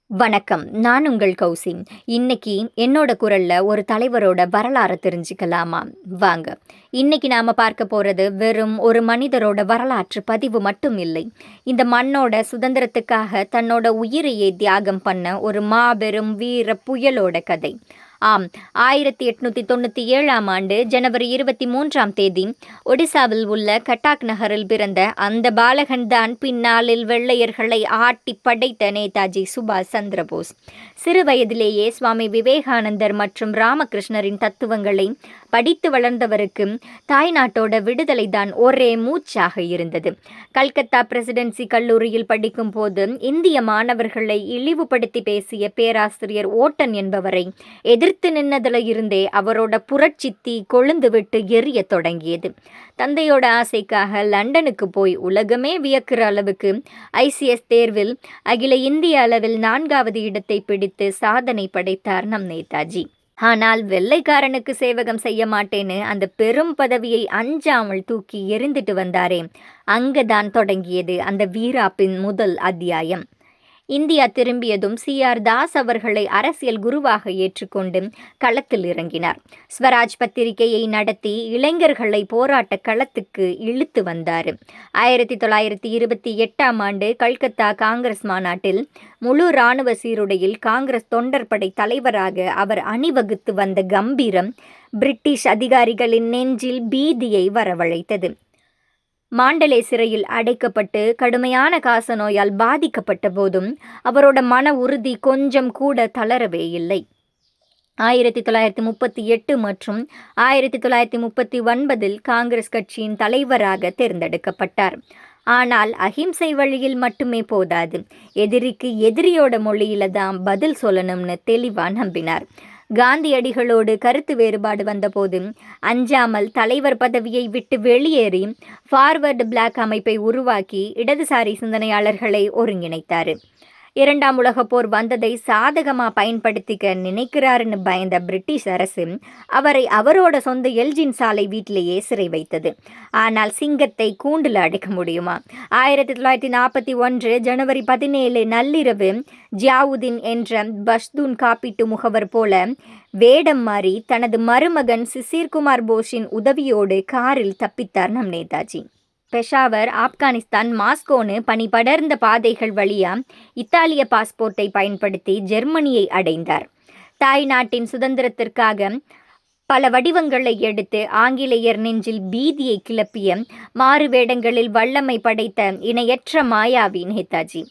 வணக்கம். நான் உங்கள் கௌசி. இன்னைக்கு என்னோட குரல்ல ஒரு தலைவரோட வரலாற தெரிஞ்சுக்கலாமா? வாங்க. இன்னைக்கு நாம பார்க்க போறது வெறும் ஒரு மனிதரோட வரலாற்று பதிவு மட்டும் இல்லை. இந்த மண்ணோட சுதந்திரத்துக்காக தன்னோட உயிரையே தியாகம் பண்ண ஒரு மாபெரும் வீர புயலோட கதை. ஆம், 1897ஆம் ஆண்டு ஜனவரி 23ஆம் தேதி ஒடிசாவில் உள்ள கட்டாக் நகரில் பிறந்த அந்த பாலகன்தான் பின்னாளில் வெள்ளையர்களை ஆட்டி படைத்த நேதாஜி சுபாஷ் சந்திரபோஸ். சிறு வயதிலேயே சுவாமி விவேகானந்தர் மற்றும் ராமகிருஷ்ணரின் தத்துவங்களை படித்து வளர்ந்தவருக்கு தாய்நாட்டோட விடுதலை தான் ஒரே மூச்சாக இருந்தது. கல்கத்தா பிரசிடென்சி கல்லூரியில் படிக்கும் போது இந்திய மாணவர்களை இழிவுபடுத்தி பேசிய பேராசிரியர் ஓட்டன் என்பவரை எதிர்த்து நின்னதுல இருந்தே அவரோட புரட்சி தீ கொழுந்து விட்டு எரிய தொடங்கியது. தந்தையோட ஆசைக்காக லண்டனுக்கு போய் உலகமே வியக்கிற அளவுக்கு ஐசிஎஸ் தேர்வில் அகில இந்திய அளவில் 4வது இடத்தை பிடித்து சாதனை படைத்தார் நம் நேதாஜி. ஆனால் வெள்ளைக்காரனுக்கு சேவகம் செய்ய மாட்டேன்னு அந்த பெரும் பதவியை அஞ்சாமல் தூக்கி எறிந்துட்டு வந்தாரே, அங்கதான் தொடங்கியது அந்த வீராப்பின் முதல் அத்தியாயம். இந்தியா திரும்பியதும் CR தாஸ் அவர்களை அரசியல் குருவாக ஏற்றுக்கொண்டு களத்தில் இறங்கினார். ஸ்வராஜ் பத்திரிகையை நடத்தி இளைஞர்களை போராட்ட களத்துக்கு இழுத்து வந்தார். 1928ஆம் ஆண்டு கல்கத்தா காங்கிரஸ் மாநாட்டில் முழு இராணுவ சீருடையில் காங்கிரஸ் தொண்டர் படை தலைவராக அவர் அணிவகுத்து வந்த கம்பீரம் பிரிட்டிஷ் அதிகாரிகளின் நெஞ்சில் பீதியை வரவழைத்தது. மாண்டலே சிறையில் அடைக்கப்பட்டு கடுமையான காசநோயால் பாதிக்கப்பட்ட போதும் அவரோட மன உறுதி கொஞ்சம் கூட தளரவே இல்லை. 1938 மற்றும் 1939இல் காங்கிரஸ் கட்சியின் தலைவராக தேர்ந்தெடுக்கப்பட்டார். ஆனால் அஹிம்சை வழியில் மட்டுமே போதாது, எதிரிக்கு எதிரியோட மொழியில தான் பதில் சொல்லணும்னு தெளிவா நம்பினார். காந்தியடிகளோடு கருத்து வேறுபாடு வந்தபோது அஞ்சாமல் தலைவர் பதவியை விட்டு வெளியேறி ஃபார்வர்டு பிளாக் அமைப்பை உருவாக்கி இடதுசாரி சிந்தனையாளர்களை ஒருங்கிணைத்தார். 2ஆம் உலகப் போர் வந்ததை சாதகமாக பயன்படுத்திக்க நினைக்கிறாருன்னு பயந்த பிரிட்டிஷ் அரசு அவரை அவரோட சொந்த எல்ஜின் சாலை வீட்டிலேயே சிறை வைத்தது. ஆனால் சிங்கத்தை கூண்டில் அடைக்க முடியுமா? 1941 ஜனவரி 17 நள்ளிரவு ஜியாவுதீன் என்ற பஷ்தூன் காப்பீட்டு முகவர் போல வேடம் மாறி தனது மருமகன் சிசிர்குமார் போஸின் உதவியோடு காரில் தப்பித்தார் நம் நேதாஜி. பெஷாவர், ஆப்கானிஸ்தான், மாஸ்கோன்னு பனி படர்ந்த பாதைகள் வழியா இத்தாலிய பாஸ்போர்ட்டை பயன்படுத்தி ஜெர்மனியை அடைந்தார். தாய் நாட்டின் சுதந்திரத்திற்காக பல வடிவங்களை எடுத்து ஆங்கிலேயர் நெஞ்சில் பீதியை கிளப்பிய மாறு வேடங்களில் வல்லமை படைத்த இணையற்ற மாயாவி நேதாஜி.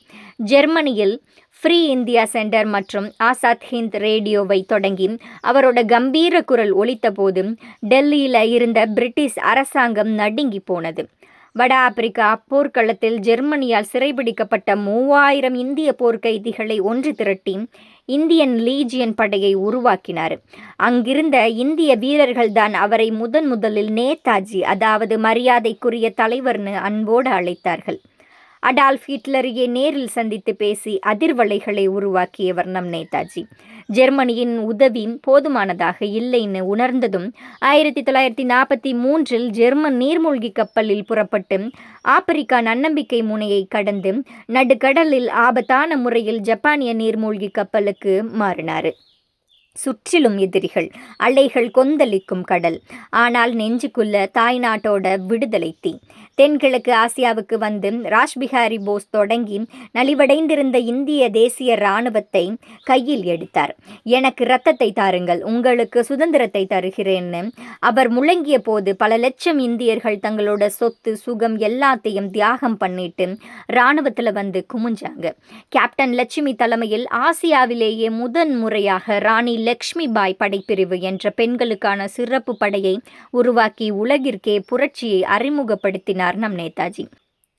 ஜெர்மனியில் ஃப்ரீ இந்தியா சென்டர் மற்றும் ஆசாத் ஹிந்த் ரேடியோவை தொடங்கி அவரோட கம்பீர குரல் ஒலித்த போது டெல்லியில் இருந்த பிரிட்டிஷ் அரசாங்கம் நடுங்கி போனது. வட ஆப்பிரிக்கா போர்க்களத்தில் ஜெர்மனியால் சிறைபிடிக்கப்பட்ட 3000 இந்திய போர்க்கைதிகளை ஒன்று திரட்டி இந்தியன் லீஜியன் படையை உருவாக்கினார். அங்கிருந்த இந்திய வீரர்கள்தான் அவரை முதலில் நேதாஜி, அதாவது மரியாதைக்குரிய தலைவர்னு அன்போடு அழைத்தார்கள். அடால்ஃப் ஹிட்லரையே நேரில் சந்தித்து பேசி அதிர்வலைகளை உருவாக்கியவர் நம் நேதாஜி. ஜெர்மனியின் உதவி போதுமானதாக இல்லைன்னு உணர்ந்ததும் 1943இல் ஜெர்மன் நீர்மூழ்கி கப்பலில் புறப்பட்டு ஆப்பிரிக்கா நன்னம்பிக்கை முனையை கடந்து நடுக்கடலில் ஆபத்தான முறையில் ஜப்பானிய நீர்மூழ்கி கப்பலுக்கு மாறினார். சுற்றிலும் எதிரிகள், அலைகள் கொந்தளிக்கும் கடல். ஆனால் நெஞ்சுக்குள்ள தாய்நாட்டோட விடுதலை தீ. தென்கிழக்கு ஆசியாவுக்கு வந்து ராஷ்பிஹாரி போஸ் தொடங்கி நலிவடைந்திருந்த இந்திய தேசிய இராணுவத்தை கையில் எடுத்தார். எனக்கு இரத்தத்தை தாருங்கள், உங்களுக்கு சுதந்திரத்தை தருகிறேன்னு அவர் முழங்கிய போது பல லட்சம் இந்தியர்கள் தங்களோட சொத்து சுகம் எல்லாத்தையும் தியாகம் பண்ணிட்டு இராணுவத்தில் வந்து குமிஞ்சாங்க. கேப்டன் லட்சுமி தலைமையில் ஆசியாவிலேயே முறையாக ராணி லக்ஷ்மி பாய் படைப்பிரிவு என்ற பெண்களுக்கான சிறப்பு படையை உருவாக்கி உலகிற்கே புரட்சியை அறிமுகப்படுத்தினார் நம் நேதாஜி.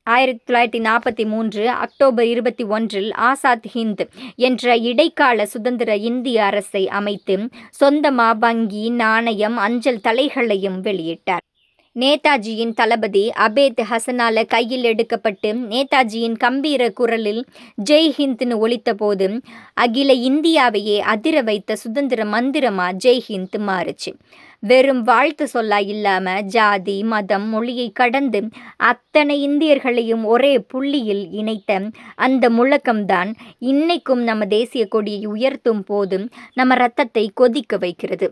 1943 அக்டோபர் 21இல் ஆசாத் ஹிந்த் என்ற இடைக்கால சுதந்திர இந்திய அரசை அமைத்து சொந்தமா வங்கி, நாணயம், அஞ்சல் தலைகளையும் வெளியிட்டார். நேதாஜியின் தளபதி அபேத் ஹசனால கையில் எடுக்கப்பட்டு நேதாஜியின் கம்பீர குரலில் ஜெய் ஹிந்த்னு ஒலித்த போது அகில இந்தியாவையே அதிர வைத்த சுதந்திர மந்திரமா ஜெய் ஹிந்த் மாறுச்சு. வெறும் வாழ்த்து சொல்லா இல்லாம ஜாதி மதம் மொழியை கடந்து அத்தனை இந்தியர்களையும் ஒரே புள்ளியில் இணைத்த அந்த முழக்கம்தான் இன்னைக்கும் நம்ம தேசிய கொடியை உயர்த்தும் போது நம்ம ரத்தத்தை கொதிக்க வைக்கிறது.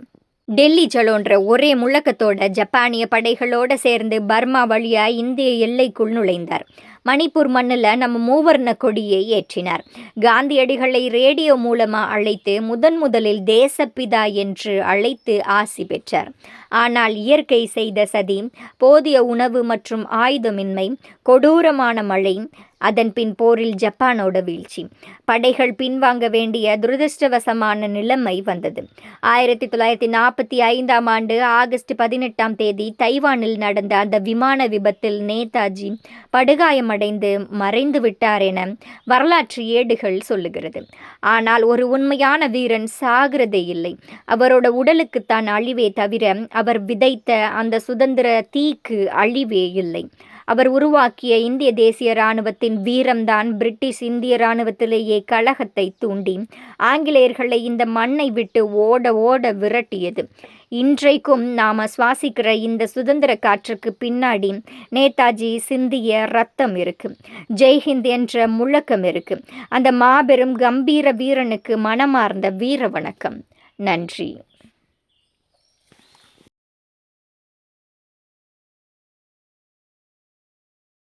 டெல்லி சலோன்ற ஒரே முழக்கத்தோட ஜப்பானிய படைகளோட சேர்ந்து பர்மா வழியா இந்திய எல்லைக்குள் நுழைந்தார். மணிப்பூர் மண்ணில் நம்ம மூவர்ண கொடியை ஏற்றினார். காந்தியடிகளை ரேடியோ மூலமா அழைத்து முதலில் தேசப்பிதா என்று அழைத்து ஆசி பெற்றார். ஆனால் இயற்கை செய்த சதி, போதிய உணவு மற்றும் ஆயுதமின்மை, கொடூரமான மழை, அதன்பின் போரில் ஜப்பானோட வீழ்ச்சி, படைகள் பின்வாங்க வேண்டிய துரதிருஷ்டவசமான நிலைமை வந்தது. 1945ஆம் ஆண்டு ஆகஸ்ட் 18 தைவானில் நடந்த அந்த விமான விபத்தில் நேதாஜி படுகாயமடைந்து மறைந்து விட்டார் என வரலாற்று ஏடுகள் சொல்லுகிறது. ஆனால் ஒரு உண்மையான வீரன் சாகிறதே இல்லை. அவரோட உடலுக்குத்தான் அழிவே தவிர அவர் விதைத்த அந்த சுதந்திர தீக்கு அழிவே இல்லை. அவர் உருவாக்கிய இந்திய தேசிய இராணுவத்தின் வீரம்தான் பிரிட்டிஷ் இந்திய இராணுவத்திலேயே கலகத்தை தூண்டி ஆங்கிலேயர்களை இந்த மண்ணை விட்டு ஓட ஓட விரட்டியது. இன்றைக்கும் நாம சுவாசிக்கிற இந்த சுதந்திர காற்றுக்கு பின்னாடி நேதாஜி சிந்திய ரத்தம் இருக்கு, ஜெய்ஹிந்த் என்ற முழக்கம் இருக்கு. அந்த மாபெரும் கம்பீர வீரனுக்கு மனமார்ந்த வீர வணக்கம். நன்றி.